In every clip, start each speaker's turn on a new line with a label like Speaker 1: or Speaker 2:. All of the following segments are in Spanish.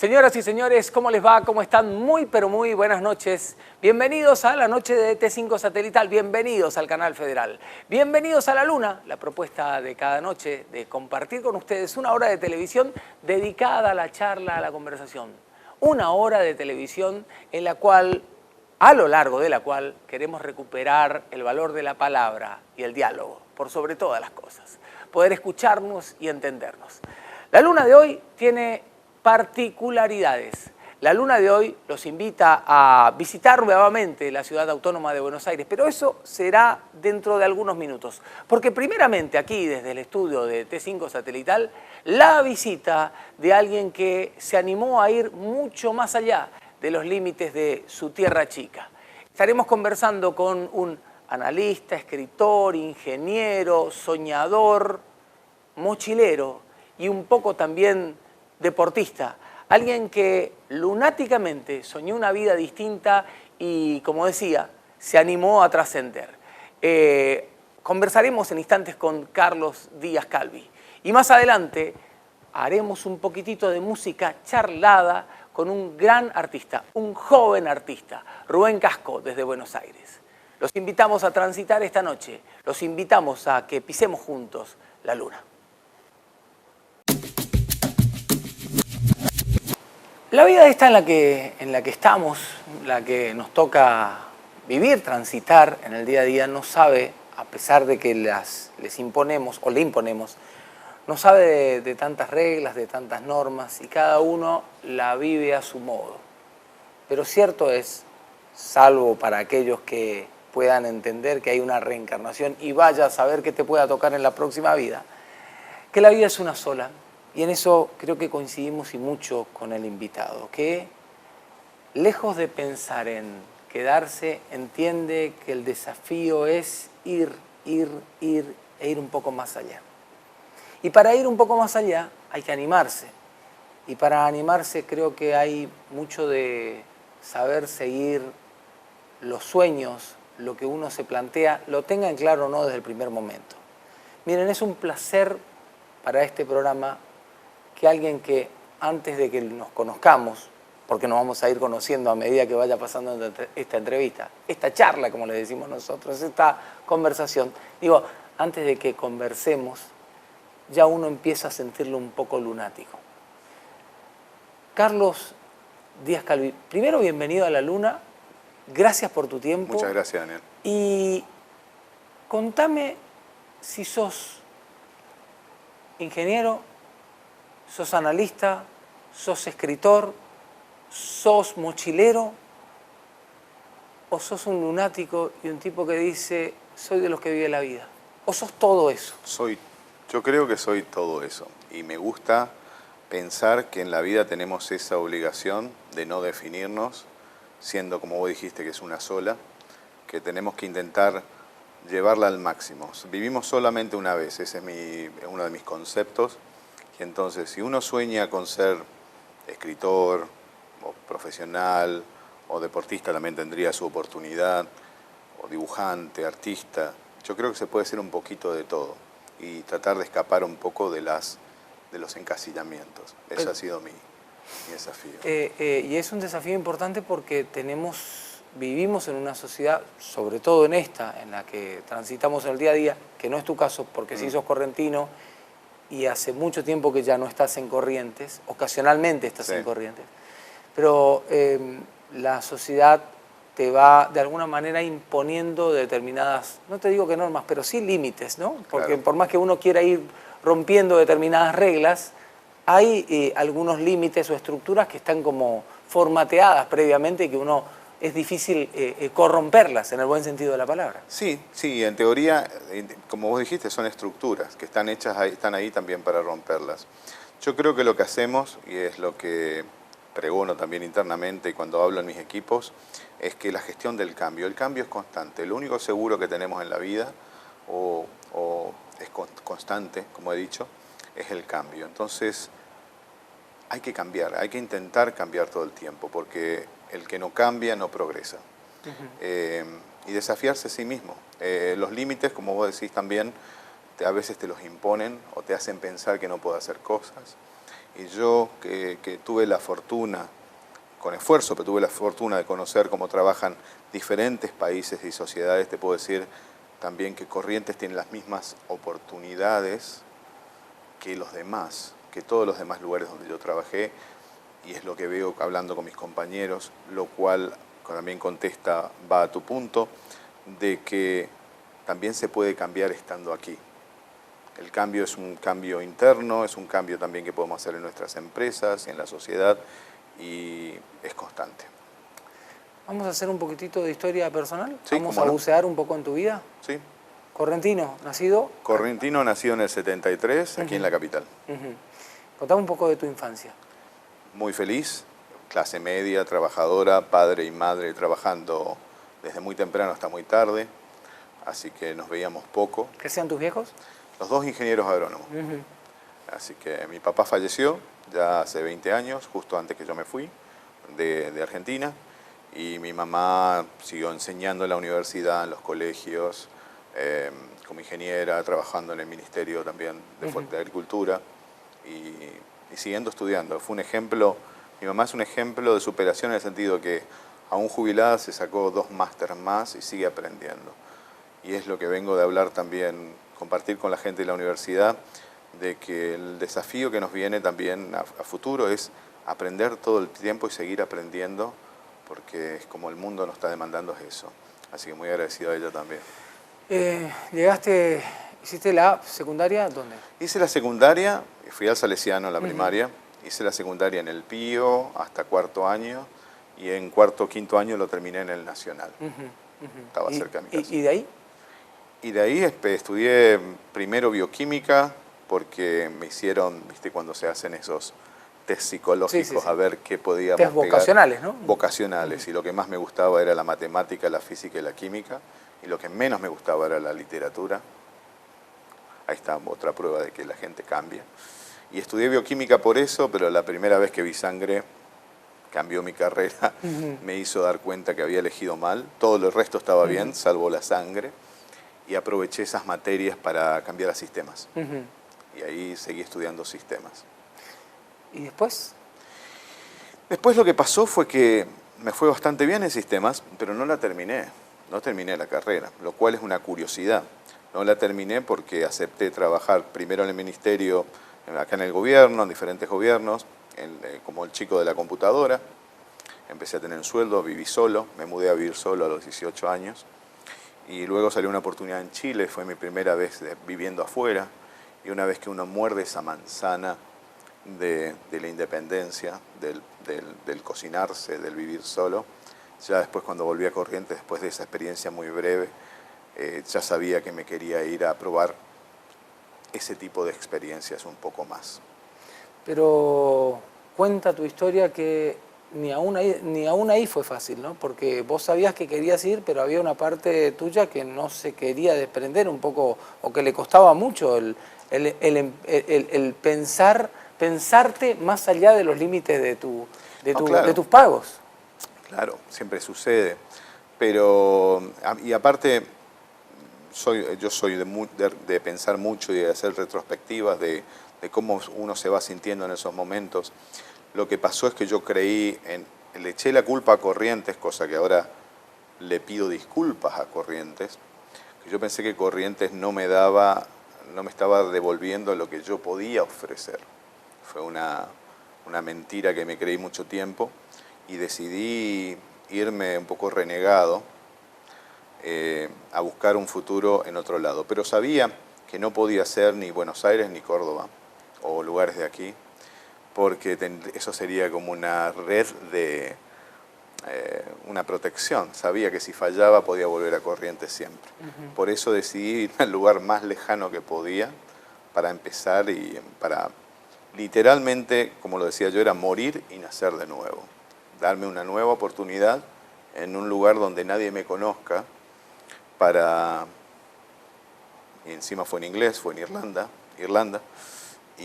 Speaker 1: Señoras y señores, ¿cómo les va? ¿Cómo están? Muy, pero muy buenas noches. Bienvenidos a la noche de T5 Satelital, bienvenidos al Canal Federal. Bienvenidos a La Luna, la propuesta de cada noche de compartir con ustedes una hora de televisión dedicada a la charla, a la conversación. Una hora de televisión en la cual, a lo largo de la cual, queremos recuperar el valor de la palabra y el diálogo, por sobre todas las cosas. Poder escucharnos y entendernos. La Luna de hoy tiene particularidades. La Luna de hoy los invita a visitar nuevamente la ciudad autónoma de Buenos Aires, pero eso será dentro de algunos minutos. Porque primeramente aquí, desde el estudio de T5 Satelital, la visita de alguien que se animó a ir mucho más allá de los límites de su tierra chica. Estaremos conversando con un analista, escritor, ingeniero, soñador, mochilero y un poco también deportista, alguien que lunáticamente soñó una vida distinta y, como decía, se animó a trascender. Conversaremos en instantes con Carlos Díaz Calvi y más adelante haremos un poquitito de música charlada con un gran artista, un joven artista, Rubén Casco, desde Buenos Aires. Los invitamos a transitar esta noche, los invitamos a que pisemos juntos la luna. La vida esta en la que estamos, la que nos toca vivir, transitar en el día a día, no sabe, a pesar de que les imponemos o le imponemos, no sabe de tantas reglas, de tantas normas, y cada uno la vive a su modo. Pero cierto es, salvo para aquellos que puedan entender que hay una reencarnación y vaya a saber qué te pueda tocar en la próxima vida, que la vida es una sola. Y en eso creo que coincidimos y mucho con el invitado, que lejos de pensar en quedarse, entiende que el desafío es ir e ir un poco más allá. Y para ir un poco más allá hay que animarse. Y para animarse creo que hay mucho de saber seguir los sueños, lo que uno se plantea, lo tenga en claro o no desde el primer momento. Miren, es un placer para este programa que alguien que antes de que nos conozcamos, porque nos vamos a ir conociendo a medida que vaya pasando esta entrevista, esta charla, como le decimos nosotros, esta conversación, digo, antes de que conversemos, ya uno empieza a sentirlo un poco lunático. Carlos Díaz Calvi, primero bienvenido a La Luna, gracias por tu tiempo.
Speaker 2: Muchas gracias, Daniel.
Speaker 1: Y contame si sos ingeniero, sos analista, sos escritor, sos mochilero, o sos un lunático y un tipo que dice, soy de los que vive la vida, o sos todo eso.
Speaker 2: Yo creo que soy todo eso, y me gusta pensar que en la vida tenemos esa obligación de no definirnos, siendo, como vos dijiste, que es una sola, que tenemos que intentar llevarla al máximo. Vivimos solamente una vez, ese es uno de mis conceptos. Y entonces, si uno sueña con ser escritor, o profesional, o deportista, también tendría su oportunidad, o dibujante, artista, yo creo que se puede ser un poquito de todo y tratar de escapar un poco de los encasillamientos. Ese ha sido mi desafío.
Speaker 1: Y es un desafío importante porque vivimos en una sociedad, sobre todo en esta, en la que transitamos el día a día, que no es tu caso porque sí sos correntino y hace mucho tiempo que ya no estás en Corrientes, ocasionalmente estás en Corrientes, pero la sociedad te va de alguna manera imponiendo determinadas, no te digo que normas, pero sí límites, ¿no? Porque claro, por más que uno quiera ir rompiendo determinadas reglas, hay algunos límites o estructuras que están como formateadas previamente y que uno es difícil corromperlas en el buen sentido de la palabra.
Speaker 2: Sí, en teoría, como vos dijiste, son estructuras que están hechas ahí, están ahí también para romperlas. Yo creo que lo que hacemos, y es lo que pregono también internamente y cuando hablo en mis equipos, es que la gestión del cambio, el cambio es constante. Lo único seguro que tenemos en la vida, o es constante, como he dicho, es el cambio. Entonces, hay que cambiar, hay que intentar cambiar todo el tiempo, porque el que no cambia no progresa. Y desafiarse a sí mismo. Los límites, como vos decís también, a veces te los imponen o te hacen pensar que no puedo hacer cosas. Y yo que tuve la fortuna, con esfuerzo, pero tuve la fortuna de conocer cómo trabajan diferentes países y sociedades, te puedo decir también que Corrientes tiene las mismas oportunidades que los demás, que todos los demás lugares donde yo trabajé, y es lo que veo hablando con mis compañeros, lo cual también contesta, va a tu punto, de que también se puede cambiar estando aquí. El cambio es un cambio interno, es un cambio también que podemos hacer en nuestras empresas, en la sociedad, y es constante.
Speaker 1: Vamos a hacer un poquitito de historia personal.
Speaker 2: Sí,
Speaker 1: Vamos
Speaker 2: cómo
Speaker 1: a
Speaker 2: no.
Speaker 1: bucear un poco en tu vida.
Speaker 2: Sí.
Speaker 1: Correntino, nacido.
Speaker 2: Correntino, nacido en el 73, aquí en la capital.
Speaker 1: Contame un poco de tu infancia.
Speaker 2: Muy feliz, clase media, trabajadora, padre y madre trabajando desde muy temprano hasta muy tarde, así que nos veíamos poco.
Speaker 1: ¿Qué sean tus viejos?
Speaker 2: Los dos ingenieros agrónomos. Así que mi papá falleció ya hace 20 años, justo antes que yo me fui de Argentina, y mi mamá siguió enseñando en la universidad, en los colegios, como ingeniera, trabajando en el Ministerio también de Agricultura y siguiendo estudiando. Fue un ejemplo, mi mamá es un ejemplo de superación en el sentido que aún jubilada se sacó 2 másteres más y sigue aprendiendo. Y es lo que vengo de hablar también, compartir con la gente de la universidad, de que el desafío que nos viene también a futuro es aprender todo el tiempo y seguir aprendiendo, porque es como el mundo nos está demandando eso. Así que muy agradecido a ella también.
Speaker 1: ¿Hiciste la secundaria dónde?
Speaker 2: Hice la secundaria, fui al Salesiano en la primaria, hice la secundaria en el Pío hasta 4º año y en 4º, 5º año lo terminé en el Nacional. Estaba cerca de mi casa.
Speaker 1: ¿Y de ahí?
Speaker 2: Y de ahí estudié primero bioquímica, porque me hicieron, viste, cuando se hacen esos test psicológicos a ver qué podíamos
Speaker 1: test vocacionales, ¿no?
Speaker 2: Vocacionales, y lo que más me gustaba era la matemática, la física y la química, y lo que menos me gustaba era la literatura. Ahí está otra prueba de que la gente cambia. Y estudié bioquímica por eso, pero la primera vez que vi sangre cambió mi carrera, me hizo dar cuenta que había elegido mal. Todo el resto estaba bien, salvo la sangre, y aproveché esas materias para cambiar a sistemas. Y ahí seguí estudiando sistemas.
Speaker 1: ¿Y después?
Speaker 2: Después lo que pasó fue que me fue bastante bien en sistemas, pero no la terminé. No terminé la carrera, lo cual es una curiosidad. No la terminé porque acepté trabajar primero en el ministerio, acá en el gobierno, en diferentes gobiernos, como el chico de la computadora. Empecé a tener un sueldo, viví solo, me mudé a vivir solo a los 18 años. Y luego salió una oportunidad en Chile, fue mi primera vez viviendo afuera. Y una vez que uno muerde esa manzana de la independencia, del cocinarse, del vivir solo, ya después cuando volví a Corrientes, después de esa experiencia muy breve, ya sabía que me quería ir a probar ese tipo de experiencias un poco más.
Speaker 1: Pero cuenta tu historia que ni aún ahí fue fácil, ¿no? Porque vos sabías que querías ir, pero había una parte tuya que no se quería desprender un poco, o que le costaba mucho el pensarte más allá de los límites de tus pagos.
Speaker 2: Claro, siempre sucede. Pero, y aparte, yo soy de pensar mucho y de hacer retrospectivas de cómo uno se va sintiendo en esos momentos. Lo que pasó es que yo le eché la culpa a Corrientes, cosa que ahora le pido disculpas a Corrientes, que yo pensé que Corrientes no me estaba devolviendo lo que yo podía ofrecer. Fue una mentira que me creí mucho tiempo y decidí irme un poco renegado a buscar un futuro en otro lado. Pero sabía que no podía ser ni Buenos Aires ni Córdoba o lugares de aquí, porque eso sería como una red de una protección. Sabía que si fallaba podía volver a Corrientes siempre. Por eso decidí irme al lugar más lejano que podía para empezar y para literalmente, como lo decía yo, era morir y nacer de nuevo. Darme una nueva oportunidad en un lugar donde nadie me conozca y encima fue en inglés, fue en Irlanda,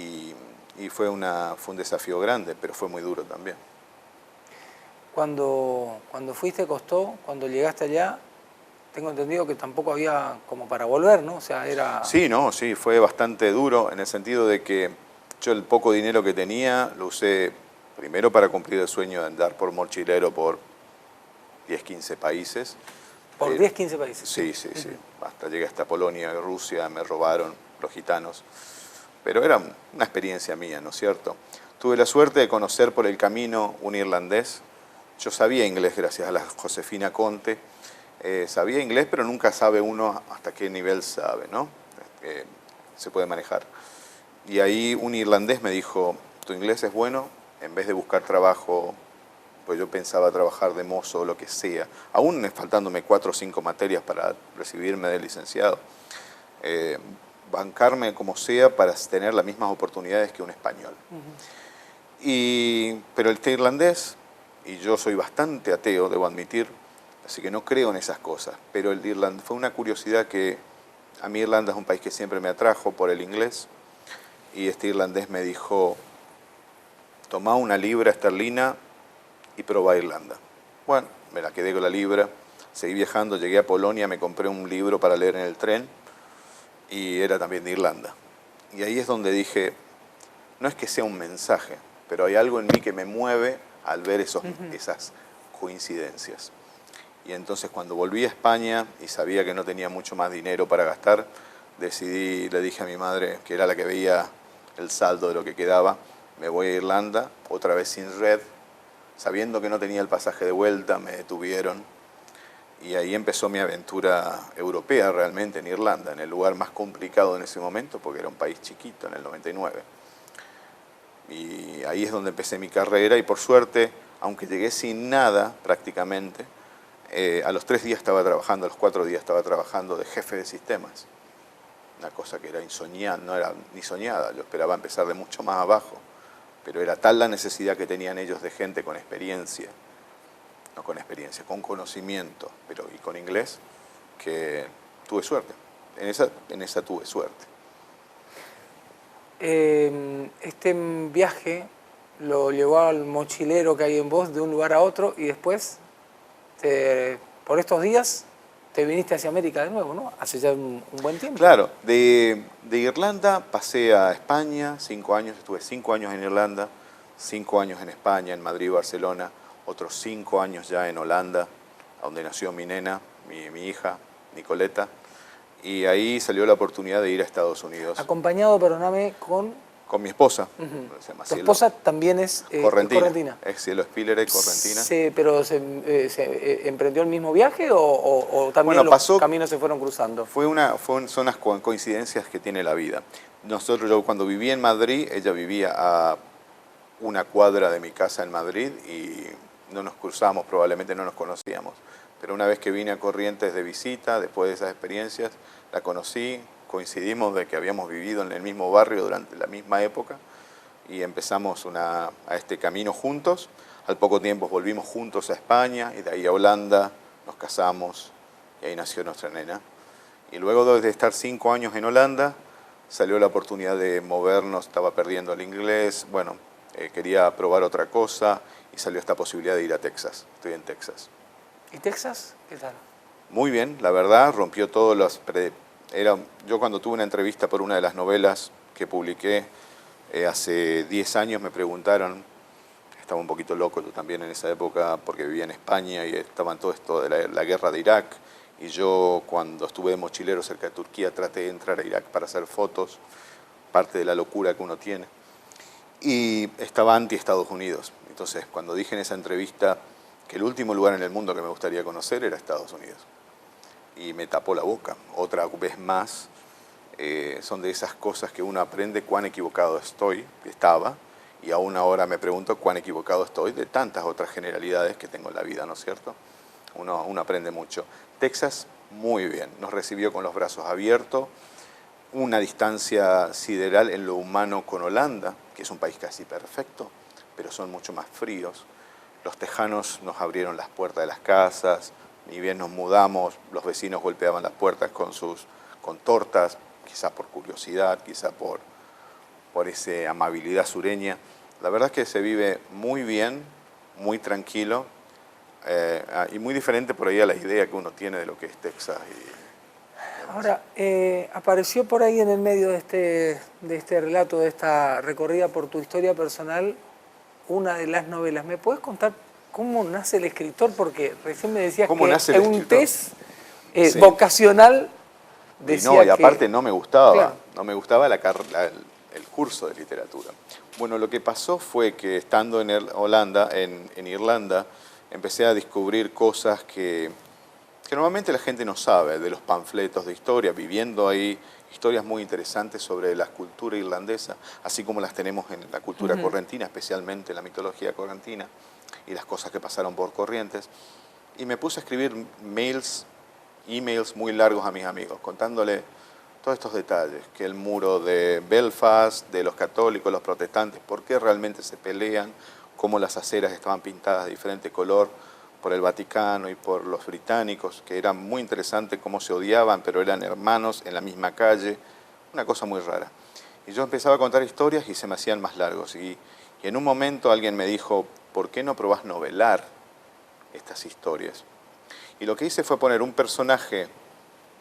Speaker 2: y fue un desafío grande, pero fue muy duro también.
Speaker 1: Cuando fuiste costó, cuando llegaste allá, tengo entendido que tampoco había como para volver, ¿no? O sea, era...
Speaker 2: Sí, fue bastante duro en el sentido de que hecho, el poco dinero que tenía lo usé primero para cumplir el sueño de andar por mochilero por 10, 15 países.
Speaker 1: ¿Por 10, 15 países?
Speaker 2: Sí, sí, sí. Hasta llegué hasta Polonia y Rusia, me robaron los gitanos. Pero era una experiencia mía, ¿no es cierto? Tuve la suerte de conocer por el camino un irlandés. Yo sabía inglés gracias a la Josefina Conte. Sabía inglés, pero nunca sabe uno hasta qué nivel sabe, ¿no? Se puede manejar. Y ahí un irlandés me dijo, tu inglés es bueno, en vez de buscar trabajo, pues yo pensaba trabajar de mozo o lo que sea, aún faltándome 4 o 5 materias para recibirme de licenciado, bancarme como sea para tener las mismas oportunidades que un español. Pero el irlandés, y yo soy bastante ateo, debo admitir, así que no creo en esas cosas, pero el Irlanda fue una curiosidad que a mí Irlanda es un país que siempre me atrajo por el inglés, y este irlandés me dijo, toma una libra esterlina y probá Irlanda. Bueno, me la quedé con la libra, seguí viajando, llegué a Polonia, me compré un libro para leer en el tren, y era también de Irlanda. Y ahí es donde dije, no es que sea un mensaje, pero hay algo en mí que me mueve al ver esas coincidencias. Y entonces cuando volví a España y sabía que no tenía mucho más dinero para gastar, le dije a mi madre, que era la que veía el saldo de lo que quedaba, me voy a Irlanda, otra vez sin red, sabiendo que no tenía el pasaje de vuelta, me detuvieron. Y ahí empezó mi aventura europea realmente en Irlanda, en el lugar más complicado en ese momento, porque era un país chiquito en el 99. Y ahí es donde empecé mi carrera y por suerte, aunque llegué sin nada prácticamente, a los 3 días estaba trabajando, a los 4 días estaba trabajando de jefe de sistemas. Una cosa que era insoñada, no era ni soñada, yo esperaba empezar de mucho más abajo, pero era tal la necesidad que tenían ellos de gente con experiencia, no con experiencia, con conocimiento, pero y con inglés, que tuve suerte. En esa tuve suerte.
Speaker 1: Este viaje lo llevó al mochilero que hay en vos de un lugar a otro y después, por estos días, te viniste hacia América de nuevo, ¿no? Hace ya un buen tiempo.
Speaker 2: Claro, de Irlanda pasé a España, 5 años, estuve 5 años en Irlanda, 5 años en España, en Madrid, Barcelona, otros 5 años ya en Holanda, donde nació mi nena, mi hija, Nicoleta, y ahí salió la oportunidad de ir a Estados Unidos.
Speaker 1: Acompañado, perdóname,
Speaker 2: con mi esposa.
Speaker 1: Se llama Tu esposa también es correntina.
Speaker 2: Es Cielo Spiller, correntina.
Speaker 1: Sí, pero ¿se emprendió el mismo viaje o también los caminos se fueron cruzando?
Speaker 2: Son las coincidencias que tiene la vida. Yo cuando viví en Madrid, ella vivía a una cuadra de mi casa en Madrid y no nos cruzamos, probablemente no nos conocíamos. Pero una vez que vine a Corrientes de visita, después de esas experiencias, la conocí, coincidimos de que habíamos vivido en el mismo barrio durante la misma época y empezamos a este camino juntos. Al poco tiempo volvimos juntos a España y de ahí a Holanda, nos casamos y ahí nació nuestra nena. Y luego de estar 5 años en Holanda, salió la oportunidad de movernos, estaba perdiendo el inglés, bueno, quería probar otra cosa y salió esta posibilidad de ir a Texas. Estoy en Texas.
Speaker 1: ¿Y Texas? ¿Qué tal?
Speaker 2: Muy bien, la verdad, rompió todos los... Yo cuando tuve una entrevista por una de las novelas que publiqué hace 10 años me preguntaron, estaba un poquito loco yo también en esa época porque vivía en España y estaban todo esto de la guerra de Irak y yo cuando estuve de mochilero cerca de Turquía traté de entrar a Irak para hacer fotos, parte de la locura que uno tiene, y estaba anti Estados Unidos. Entonces cuando dije en esa entrevista que el último lugar en el mundo que me gustaría conocer era Estados Unidos. Y me tapó la boca. Otra vez más, son de esas cosas que uno aprende cuán equivocado estaba, y aún ahora me pregunto cuán equivocado estoy de tantas otras generalidades que tengo en la vida, ¿no es cierto? Uno aprende mucho. Texas, muy bien, nos recibió con los brazos abiertos, una distancia sideral en lo humano con Holanda, que es un país casi perfecto, pero son mucho más fríos. Los tejanos nos abrieron las puertas de las casas, ni bien nos mudamos, los vecinos golpeaban las puertas con tortas, quizá por curiosidad, quizá por esa amabilidad sureña. La verdad es que se vive muy bien, muy tranquilo y muy diferente por ahí a la idea que uno tiene de lo que es Texas.
Speaker 1: Ahora, apareció por ahí en el medio de este relato, de esta recorrida por tu historia personal, una de las novelas. ¿Me puedes contar cómo nace el escritor? Porque recién me decías
Speaker 2: ¿Cómo
Speaker 1: que
Speaker 2: nace el
Speaker 1: en un
Speaker 2: escritor?
Speaker 1: test
Speaker 2: Sí.
Speaker 1: vocacional
Speaker 2: Y
Speaker 1: decía
Speaker 2: no, y
Speaker 1: que...
Speaker 2: aparte no me gustaba,
Speaker 1: Claro.
Speaker 2: no me gustaba el curso de literatura. Bueno, lo que pasó fue que estando en Holanda, en Irlanda, empecé a descubrir cosas que normalmente la gente no sabe, de los panfletos de historia, viviendo ahí historias muy interesantes sobre la cultura irlandesa, así como las tenemos en la cultura correntina, especialmente la mitología correntina y las cosas que pasaron por Corrientes. Y me puse a escribir emails muy largos a mis amigos, contándole todos estos detalles, que el muro de Belfast, de los católicos, los protestantes, por qué realmente se pelean, cómo las aceras estaban pintadas de diferente color por el Vaticano y por los británicos, que era muy interesante cómo se odiaban, pero eran hermanos en la misma calle, una cosa muy rara. Y yo empezaba a contar historias y se me hacían más largos. Y en un momento alguien me dijo, ¿por qué no probás novelar estas historias? Y lo que hice fue poner un personaje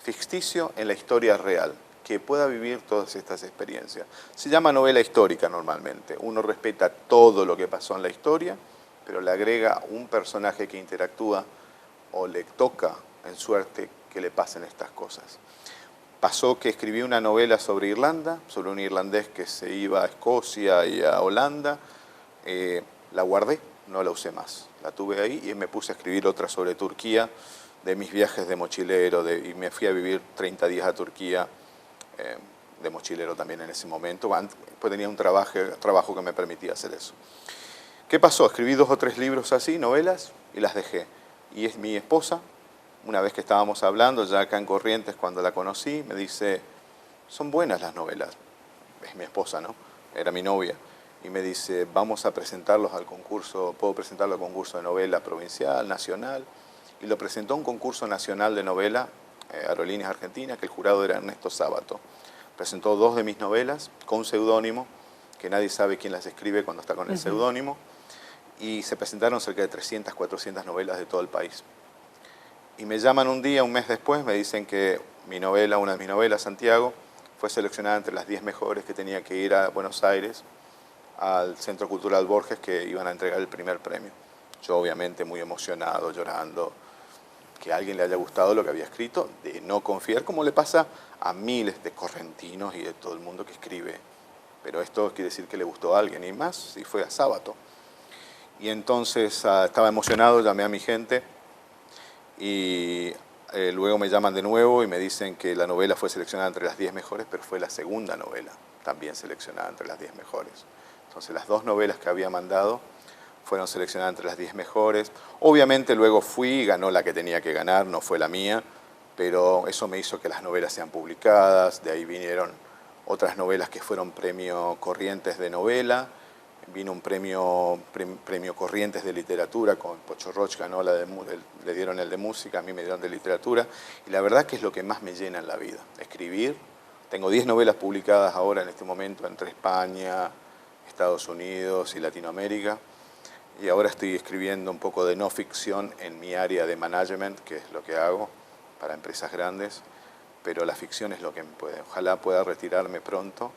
Speaker 2: ficticio en la historia real, que pueda vivir todas estas experiencias. Se llama novela histórica normalmente. Uno respeta todo lo que pasó en la historia, pero le agrega un personaje que interactúa o le toca en suerte que le pasen estas cosas. Pasó que escribí una novela sobre Irlanda, sobre un irlandés que se iba a Escocia y a Holanda. La guardé, no la usé más. La tuve ahí y me puse a escribir otra sobre Turquía, de mis viajes de mochilero, y me fui a vivir 30 días a Turquía, de mochilero también en ese momento. Pues tenía un trabajo que me permitía hacer eso. ¿Qué pasó? Escribí 2 o 3 libros así, novelas, y las dejé. Y es mi esposa, una vez que estábamos hablando, ya acá en Corrientes, cuando la conocí, me dice, son buenas las novelas. Es mi esposa, ¿no? Era mi novia. Y me dice, vamos a presentarlos al concurso, puedo presentarlo al concurso de novela provincial, nacional. Y lo presentó a un concurso nacional de novela, Aerolíneas Argentinas, que el jurado era Ernesto Sábato. Presentó 2 de mis novelas con seudónimo, que nadie sabe quién las escribe cuando está con el seudónimo. Y se presentaron cerca de 300, 400 novelas de todo el país. Y me llaman un día, un mes después, me dicen que mi novela, una de mis novelas, Santiago, fue seleccionada entre las 10 mejores, que tenía que ir a Buenos Aires, al Centro Cultural Borges, que iban a entregar el primer premio. Yo obviamente muy emocionado, llorando, que a alguien le haya gustado lo que había escrito, de no confiar, como le pasa a miles de correntinos y de todo el mundo que escribe. Pero esto quiere decir que le gustó a alguien, y más si fue a Sábato. Y entonces estaba emocionado, llamé a mi gente, y luego me llaman de nuevo y me dicen que la novela fue seleccionada entre las 10 mejores, pero fue la segunda novela también seleccionada entre las 10 mejores. Entonces las 2 novelas que había mandado fueron seleccionadas entre las 10 mejores. Obviamente luego fui y ganó la que tenía que ganar, no fue la mía, pero eso me hizo que las novelas sean publicadas. De ahí vinieron otras novelas que fueron premio Corrientes de novela. Vino un premio Corrientes de literatura, con Pocho Roch ganó le dieron el de música, a mí me dieron de literatura. Y la verdad que es lo que más me llena en la vida, escribir. Tengo 10 novelas publicadas ahora en este momento entre España, Estados Unidos y Latinoamérica. Y ahora estoy escribiendo un poco de no ficción en mi área de management, que es lo que hago para empresas grandes. Pero la ficción es lo que me puede. Ojalá pueda retirarme pronto.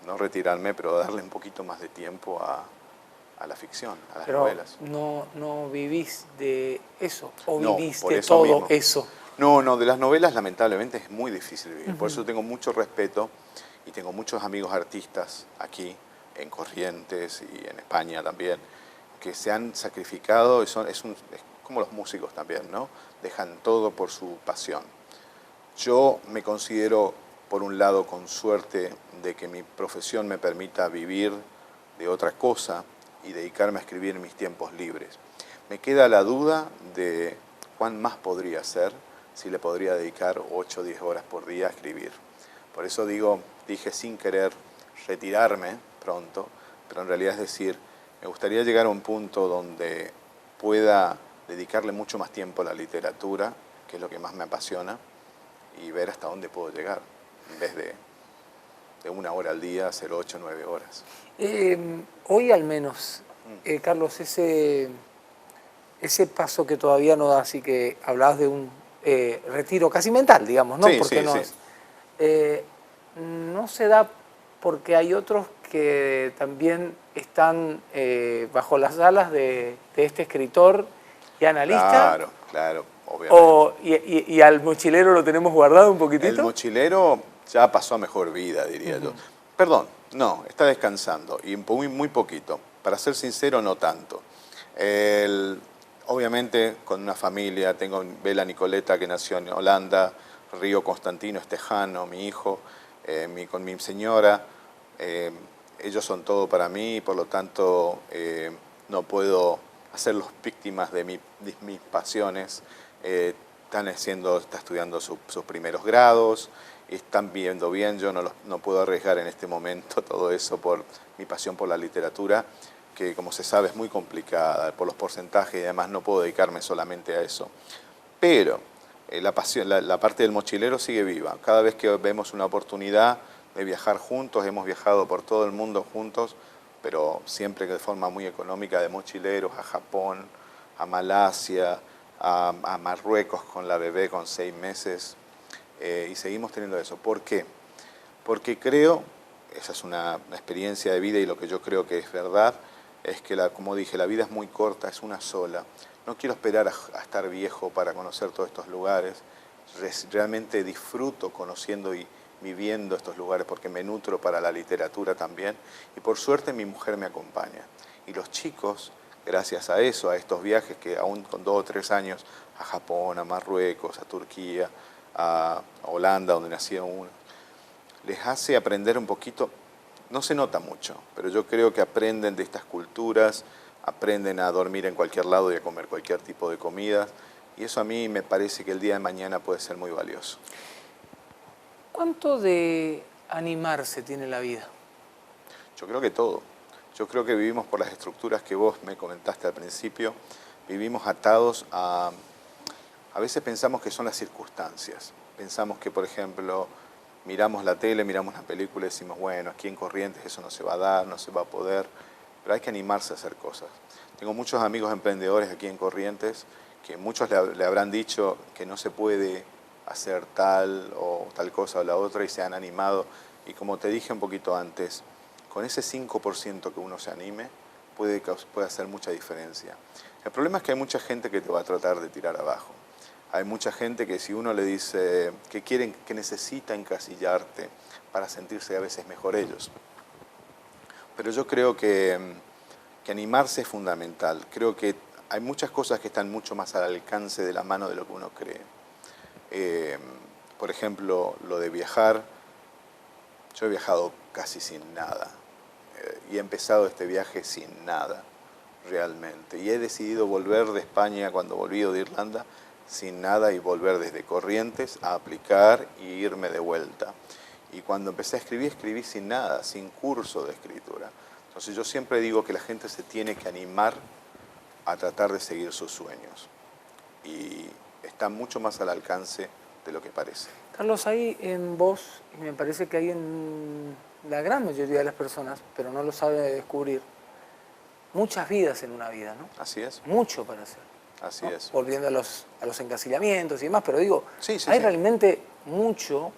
Speaker 2: No retirarme, pero darle un poquito más de tiempo a la ficción, a las novelas.
Speaker 1: No vivís de eso, o
Speaker 2: No,
Speaker 1: vivís
Speaker 2: por
Speaker 1: de
Speaker 2: eso
Speaker 1: todo
Speaker 2: mismo.
Speaker 1: eso.
Speaker 2: No, de las novelas lamentablemente es muy difícil vivir. Por eso tengo mucho respeto y tengo muchos amigos artistas aquí, en Corrientes y en España también, que se han sacrificado y es como los músicos también, ¿no? Dejan todo por su pasión. Yo me considero, por un lado, con suerte de que mi profesión me permita vivir de otra cosa y dedicarme a escribir en mis tiempos libres. Me queda la duda de cuán más podría hacer si le podría dedicar 8 o 10 horas por día a escribir. Por eso dije sin querer retirarme pronto, pero en realidad es decir, me gustaría llegar a un punto donde pueda dedicarle mucho más tiempo a la literatura, que es lo que más me apasiona, y ver hasta dónde puedo llegar, en vez de 1 hora al día, hacer 8 o 9 horas.
Speaker 1: Hoy al menos, Carlos, ese paso que todavía no das y que hablabas de un retiro casi mental, digamos, ¿no?
Speaker 2: Sí,
Speaker 1: Porque
Speaker 2: sí,
Speaker 1: no
Speaker 2: sí.
Speaker 1: es. No se da porque hay otros que también están bajo las alas de este escritor y analista,
Speaker 2: Claro, claro, obviamente.
Speaker 1: y al mochilero lo tenemos guardado un
Speaker 2: El
Speaker 1: poquitito.
Speaker 2: mochilero ya pasó a mejor vida, diría yo. Perdón, no, está descansando y muy, muy poquito. Para ser sincero, no tanto. El- Obviamente con una familia, tengo Bela Nicoleta que nació en Holanda, Río Constantino Estejano, mi hijo, con mi señora. eh, Ellos son todo para mí y por lo tanto no puedo hacerlos víctimas de mis pasiones. Está estudiando sus primeros grados, y están viendo bien, yo no puedo arriesgar en este momento todo eso por mi pasión por la literatura, que como se sabe es muy complicada por los porcentajes y además no puedo dedicarme solamente a eso. Pero la pasión, la parte del mochilero sigue viva. Cada vez que vemos una oportunidad de viajar juntos, hemos viajado por todo el mundo juntos, pero siempre de forma muy económica, de mochileros a Japón, a Malasia, a Marruecos con la bebé con 6 meses, y seguimos teniendo eso. ¿Por qué? Porque creo, esa es una experiencia de vida y lo que yo creo que es verdad, es que, como dije, la vida es muy corta, es una sola. No quiero esperar a estar viejo para conocer todos estos lugares. Realmente disfruto conociendo y viviendo estos lugares porque me nutro para la literatura también. Y por suerte mi mujer me acompaña. Y los chicos, gracias a eso, a estos viajes que aún con 2 o 3 años, a Japón, a Marruecos, a Turquía, a Holanda, donde nacieron uno, les hace aprender un poquito. No se nota mucho, pero yo creo que aprenden de estas culturas, aprenden a dormir en cualquier lado y a comer cualquier tipo de comida, y eso a mí me parece que el día de mañana puede ser muy valioso.
Speaker 1: ¿Cuánto de animarse tiene la vida?
Speaker 2: Yo creo que todo. Yo creo que vivimos por las estructuras que vos me comentaste al principio, vivimos atados a veces pensamos que son las circunstancias. Pensamos que, por ejemplo, miramos la tele, miramos la película y decimos, bueno, aquí en Corrientes eso no se va a dar, no se va a poder, pero hay que animarse a hacer cosas. Tengo muchos amigos emprendedores aquí en Corrientes que muchos le habrán dicho que no se puede hacer tal o tal cosa o la otra y se han animado. Y como te dije un poquito antes, con ese 5% que uno se anime puede hacer mucha diferencia. El problema es que hay mucha gente que te va a tratar de tirar abajo. Hay mucha gente que si uno le dice que necesita encasillarte para sentirse a veces mejor ellos. Pero yo creo que animarse es fundamental. Creo que hay muchas cosas que están mucho más al alcance de la mano de lo que uno cree. Por ejemplo, lo de viajar. Yo he viajado casi sin nada y he empezado este viaje sin nada, realmente. Y he decidido volver de España cuando volví o de Irlanda sin nada y volver desde Corrientes a aplicar y irme de vuelta. Y cuando empecé a escribir, escribí sin nada, sin curso de escritura. Entonces yo siempre digo que la gente se tiene que animar a tratar de seguir sus sueños. Y está mucho más al alcance de lo que parece.
Speaker 1: Carlos, hay en vos, y me parece que hay en la gran mayoría de las personas, pero no lo sabe descubrir, muchas vidas en una vida, ¿no?
Speaker 2: Así es.
Speaker 1: Mucho para hacer.
Speaker 2: Así
Speaker 1: ¿no?
Speaker 2: es.
Speaker 1: Volviendo a los encasillamientos y demás, pero digo,
Speaker 2: Sí, sí,
Speaker 1: hay
Speaker 2: sí.
Speaker 1: realmente mucho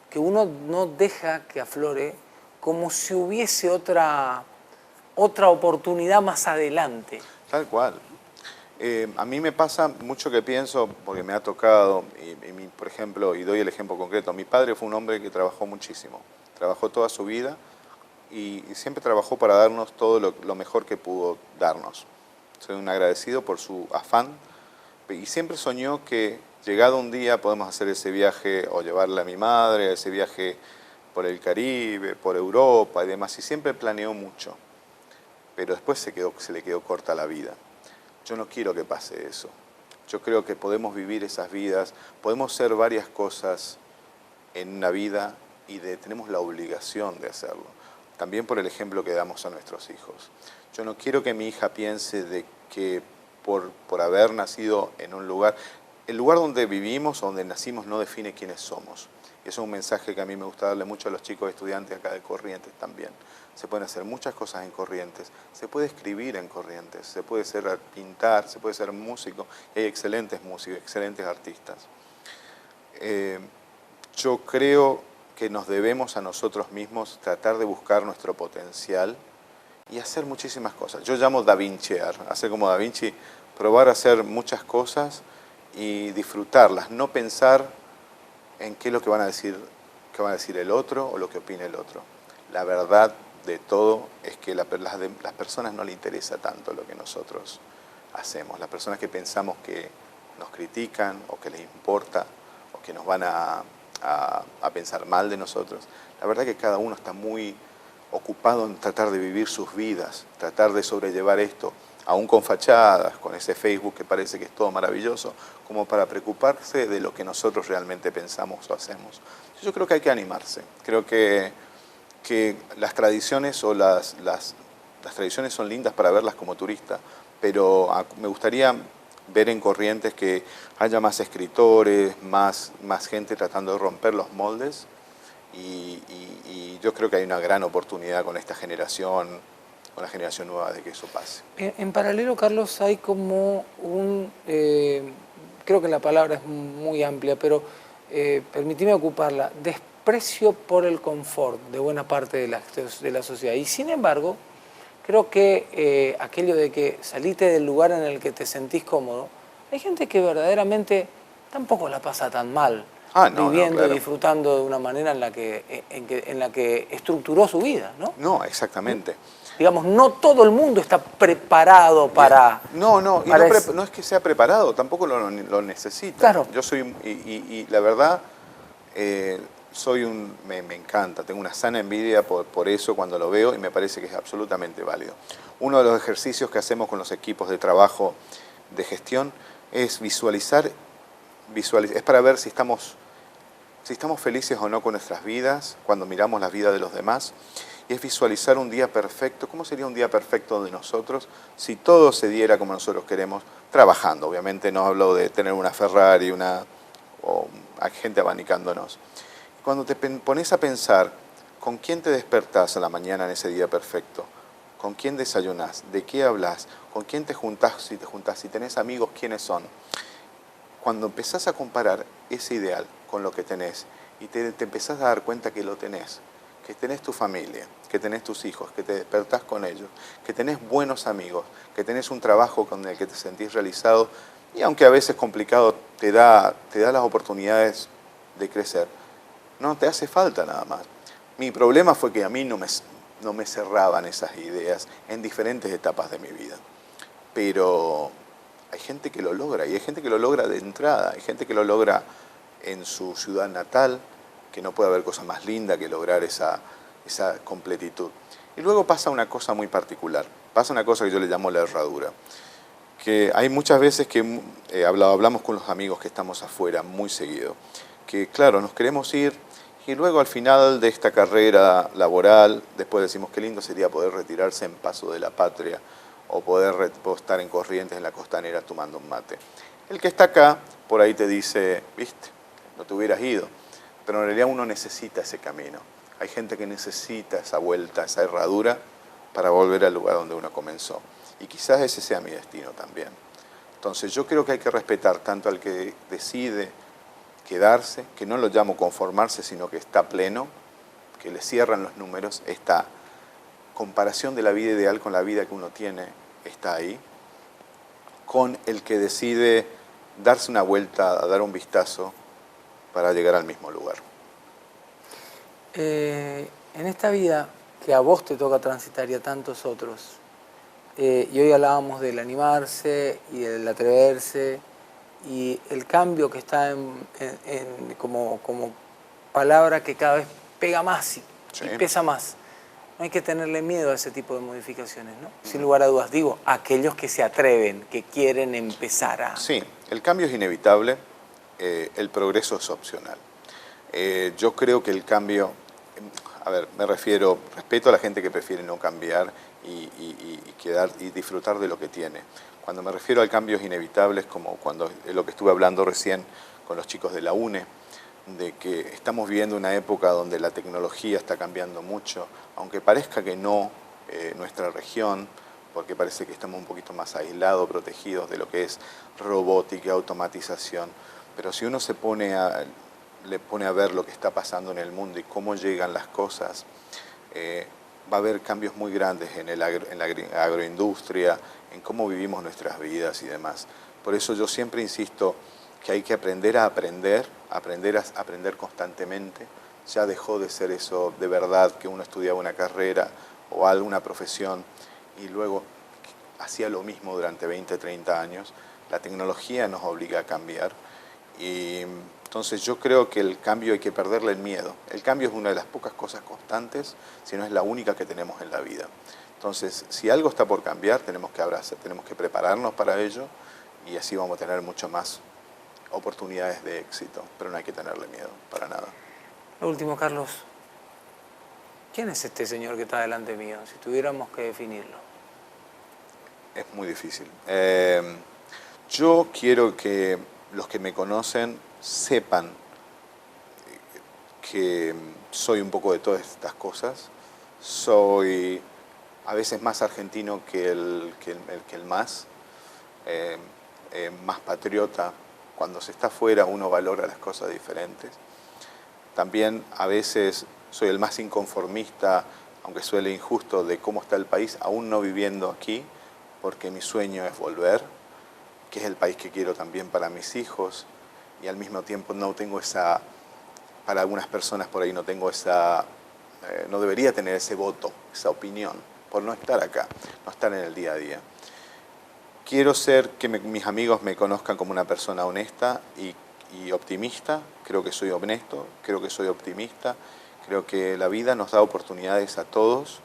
Speaker 1: que uno no deja que aflore como si hubiese otra oportunidad más adelante.
Speaker 2: Tal cual. A mí me pasa mucho que pienso, porque me ha tocado, por ejemplo, y doy el ejemplo concreto, mi padre fue un hombre que trabajó muchísimo, trabajó toda su vida y siempre trabajó para darnos todo lo mejor que pudo darnos. Soy un agradecido por su afán y siempre soñó que llegado un día podemos hacer ese viaje o llevarle a mi madre, ese viaje por el Caribe, por Europa y demás, y siempre planeó mucho, pero después se le quedó corta la vida. Yo no quiero que pase eso. Yo creo que podemos vivir esas vidas, podemos ser varias cosas en una vida y tenemos la obligación de hacerlo. También por el ejemplo que damos a nuestros hijos. Yo no quiero que mi hija piense de que por haber nacido en un lugar, el lugar donde vivimos, donde nacimos, no define quiénes somos. Y eso es un mensaje que a mí me gusta darle mucho a los chicos estudiantes acá de Corrientes también. se pueden hacer muchas cosas en Corrientes, se puede escribir en Corrientes, se puede pintar, se puede ser músico, y hay excelentes músicos, excelentes artistas. Yo creo que nos debemos a nosotros mismos tratar de buscar nuestro potencial y hacer muchísimas cosas. Yo llamo Da Vinciar, hacer como Da Vinci, probar a hacer muchas cosas y disfrutarlas, no pensar en qué es lo que van a decir el otro o lo que opine el otro. La verdad de todo es que las personas no les interesa tanto lo que nosotros hacemos. Las personas que pensamos que nos critican o que les importa o que nos van a pensar mal de nosotros, la verdad que cada uno está muy ocupado en tratar de vivir sus vidas, tratar de sobrellevar esto, aún con fachadas, con ese Facebook que parece que es todo maravilloso, como para preocuparse de lo que nosotros realmente pensamos o hacemos. Yo creo que hay que animarse. Creo que las tradiciones o las tradiciones son lindas para verlas como turista, pero me gustaría ver en Corrientes que haya más escritores, más gente tratando de romper los moldes, y yo creo que hay una gran oportunidad con esta generación, con la generación nueva, de que eso pase.
Speaker 1: En paralelo, Carlos, hay como creo que la palabra es muy amplia, pero permíteme ocuparla, desprecio por el confort de buena parte de la sociedad. Y sin embargo, creo que aquello de que salite del lugar en el que te sentís cómodo, hay gente que verdaderamente tampoco la pasa tan mal, viviendo y disfrutando de una manera en la que estructuró su vida, ¿no?
Speaker 2: No, exactamente.
Speaker 1: Digamos, no todo el mundo está preparado para...
Speaker 2: No es que sea preparado, tampoco lo necesita.
Speaker 1: Claro.
Speaker 2: Yo soy, y la verdad, me encanta, tengo una sana envidia por eso cuando lo veo, y me parece que es absolutamente válido. Uno de los ejercicios que hacemos con los equipos de trabajo de gestión es visualizar, es para ver si estamos felices o no con nuestras vidas, cuando miramos las vidas de los demás. Y es visualizar un día perfecto. ¿Cómo sería un día perfecto de nosotros si todo se diera como nosotros queremos? Trabajando, obviamente no hablo de tener una Ferrari o hay gente abanicándonos. Cuando te pones a pensar con quién te despertás a la mañana en ese día perfecto, con quién desayunás, de qué hablas, con quién te juntás, si tenés amigos, quiénes son. Cuando empezás a comparar ese ideal con lo que tenés y te empezás a dar cuenta que lo tenés, que tenés tu familia, que tenés tus hijos, que te despertás con ellos, que tenés buenos amigos, que tenés un trabajo con el que te sentís realizado, y aunque a veces complicado, te da las oportunidades de crecer. No te hace falta nada más. Mi problema fue que a mí no me cerraban esas ideas en diferentes etapas de mi vida. Pero hay gente que lo logra, y hay gente que lo logra de entrada, hay gente que lo logra en su ciudad natal, que no puede haber cosa más linda que lograr esa completitud. Y luego pasa una cosa muy particular, pasa una cosa que yo le llamo la herradura, que hay muchas veces que hablamos con los amigos que estamos afuera muy seguido, que claro, nos queremos ir, y luego al final de esta carrera laboral, después decimos qué lindo sería poder retirarse en Paso de la Patria, o poder estar en Corrientes, en la Costanera, tomando un mate. El que está acá, por ahí te dice, viste, no te hubieras ido. Pero en realidad uno necesita ese camino. Hay gente que necesita esa vuelta, esa herradura, para volver al lugar donde uno comenzó. Y quizás ese sea mi destino también. Entonces yo creo que hay que respetar tanto al que decide quedarse, que no lo llamo conformarse, sino que está pleno, que le cierran los números, esta comparación de la vida ideal con la vida que uno tiene está ahí, con el que decide darse una vuelta, a dar un vistazo para llegar al mismo lugar.
Speaker 1: En esta vida que a vos te toca transitar y a tantos otros, y hoy hablábamos del animarse y del atreverse y el cambio que está como palabra que cada vez pega más y pesa más. No hay que tenerle miedo a ese tipo de modificaciones, ¿no? Sin lugar a dudas, digo, aquellos que se atreven, que quieren empezar a...
Speaker 2: Sí, el cambio es inevitable, el progreso es opcional. Yo creo que el cambio, me refiero, respeto a la gente que prefiere no cambiar y disfrutar de lo que tiene. Cuando me refiero al cambio es inevitable, es como lo que estuve hablando recién con los chicos de la UNE, de que estamos viviendo una época donde la tecnología está cambiando mucho, aunque parezca que no, nuestra región, porque parece que estamos un poquito más aislados, protegidos de lo que es robótica, automatización, pero si uno le pone a ver lo que está pasando en el mundo y cómo llegan las cosas, va a haber cambios muy grandes en la agroindustria, en cómo vivimos nuestras vidas y demás. Por eso yo siempre insisto que hay que aprender a aprender constantemente. Ya dejó de ser eso de verdad que uno estudiaba una carrera o alguna profesión y luego hacía lo mismo durante 20, 30 años. La tecnología nos obliga a cambiar y entonces yo creo que el cambio hay que perderle el miedo. El cambio es una de las pocas cosas constantes, si no es la única que tenemos en la vida. Entonces, si algo está por cambiar, tenemos que abrazar, tenemos que prepararnos para ello y así vamos a tener mucho más oportunidades de éxito, pero no hay que tenerle miedo, para nada.
Speaker 1: Lo último, Carlos, ¿quién es este señor que está delante mío, si tuviéramos que definirlo?
Speaker 2: Es muy difícil. Yo quiero que los que me conocen sepan que soy un poco de todas estas cosas. Soy a veces más argentino que el más patriota. Cuando se está afuera uno valora las cosas diferentes. También a veces soy el más inconformista, aunque suele injusto, de cómo está el país, aún no viviendo aquí, porque mi sueño es volver, que es el país que quiero también para mis hijos, y al mismo tiempo no tengo esa, para algunas personas por ahí no tengo esa, no debería tener ese voto, esa opinión, por no estar acá, no estar en el día a día. Quiero que mis amigos me conozcan como una persona honesta y optimista. Creo que soy honesto, creo que soy optimista. Creo que la vida nos da oportunidades a todos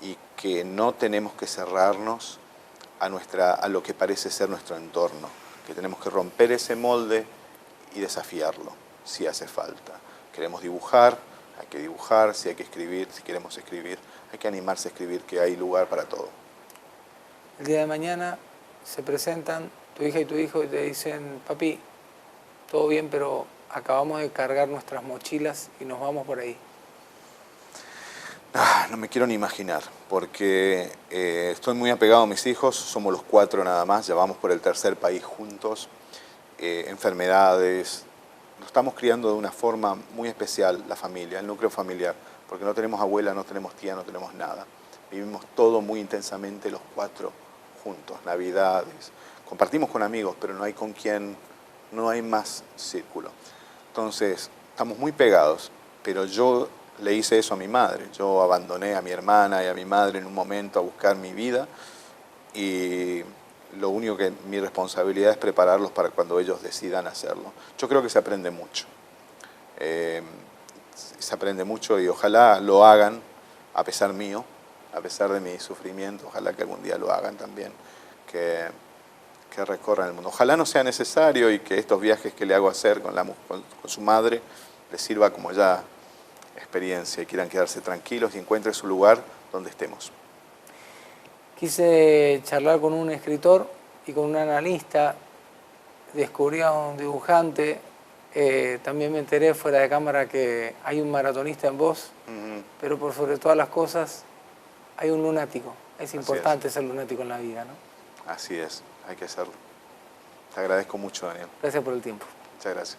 Speaker 2: y que no tenemos que cerrarnos a lo que parece ser nuestro entorno. Que tenemos que romper ese molde y desafiarlo, si hace falta. Queremos dibujar, hay que dibujar. Si hay que escribir, si queremos escribir, hay que animarse a escribir, que hay lugar para todo.
Speaker 1: El día de mañana se presentan tu hija y tu hijo y te dicen: papi, todo bien, pero acabamos de cargar nuestras mochilas y nos vamos por ahí.
Speaker 2: No me quiero ni imaginar, porque estoy muy apegado a mis hijos, somos los 4 nada más, ya vamos por el 3er país juntos, enfermedades, nos estamos criando de una forma muy especial la familia, el núcleo familiar, porque no tenemos abuela, no tenemos tía, no tenemos nada. Vivimos todo muy intensamente los 4 juntos, navidades, compartimos con amigos, pero no hay con quien, no hay más círculo. Entonces, estamos muy pegados, pero yo le hice eso a mi madre. Yo abandoné a mi hermana y a mi madre en un momento a buscar mi vida y lo único que mi responsabilidad es prepararlos para cuando ellos decidan hacerlo. Yo creo que se aprende mucho. Se aprende mucho y ojalá lo hagan a pesar mío, a pesar de mi sufrimiento. Ojalá que algún día lo hagan también, que recorran el mundo. Ojalá no sea necesario y que estos viajes que le hago hacer con su madre les sirva como ya experiencia y quieran quedarse tranquilos y encuentren su lugar donde estemos.
Speaker 1: Quise charlar con un escritor y con un analista, descubrí a un dibujante, también me enteré fuera de cámara que hay un maratonista en vos, pero por sobre todas las cosas hay un lunático. Es importante ser lunático en la vida, ¿no?
Speaker 2: Así es, hay que serlo. Te agradezco mucho, Daniel.
Speaker 1: Gracias por el tiempo.
Speaker 2: Muchas gracias.